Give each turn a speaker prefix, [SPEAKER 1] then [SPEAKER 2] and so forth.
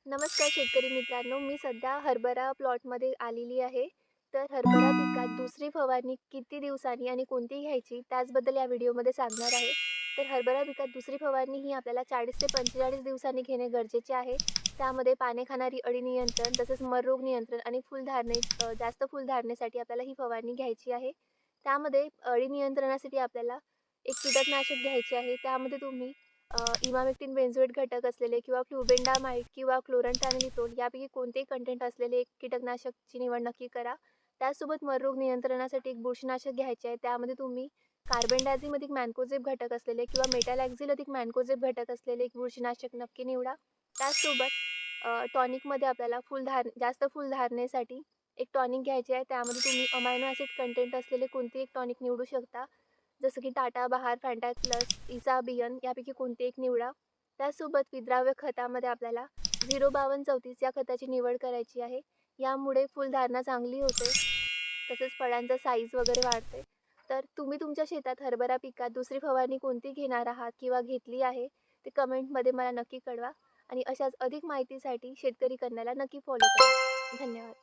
[SPEAKER 1] नमस्कार शेतकरी मित्रांनो, मी सध्या हरभरा प्लॉटमध्ये आलेली आहे. तर हरभरा पिकात दुसरी फवारणी किती दिवसांनी आणि कोणती घ्यायची त्याचबद्दल या व्हिडिओमध्ये सांगणार आहे. तर हरभरा पिकात दुसरी फवारणी ही आपल्याला 40 ते 45 दिवसांनी घेणे गरजेचे आहे. त्यामध्ये पाने खाणारी अळी नियंत्रण, तसेच मर रोग नियंत्रण आणि जास्त फुल धारणेसाठी आपल्याला ही फवारणी घ्यायची आहे. त्यामध्ये अळी नियंत्रणासाठी आपल्याला एक कीटकनाशक घ्यायचे आहे. त्यामध्ये तुम्ही इमामेक्टिन बेन्झोएट घटक असलेले किंवा फ्लुबेंडामाइड किंवा क्लोरांट्रानिलिप्रोल यापैकी कोणतेही कंटेंट असलेले एक कीटकनाशकची निवड नक्की करा. त्याचसोबत मररोग नियंत्रणासाठी एक बुरशीनाशक घ्यायचे आहे. त्यामध्ये तुम्ही कार्बेंडाझिम अधिक मॅन्कोझेब घटक असलेले किंवा मेटॅलॅक्झिल अधिक मॅन्कोझेब घटक असलेले एक बुरशीनाशक नक्की निवडा. त्याचसोबत टॉनिकमध्ये आपल्याला जास्त फुलधारणेसाठी एक टॉनिक घ्यायचे आहे. त्यामध्ये तुम्ही अमायनो ॲसिड कंटेंट असलेले कोणतेही एक टॉनिक निवडू शकता. जसं की टाटा बहार, फॅन्टॅक प्लस, इसाबियन यापैकी कोणते एक निवडा. त्यासोबत विद्राव्य खतामध्ये आपल्याला 05234 या खताची निवड करायची आहे. यामुळे फुलधारणा चांगली होते. तसेच फळांचा साईज वगैरे वाढते. तर तुम्ही तुमच्या शेतात हरभरा पिकात दुसरी फवारणी कोणती घेणार आहात किंवा घेतली आहे, ते कमेंटमध्ये मला नक्की कळवा आणि अशाच अधिक माहितीसाठी शेतकरी कन्याला नक्की फॉलो करा. धन्यवाद.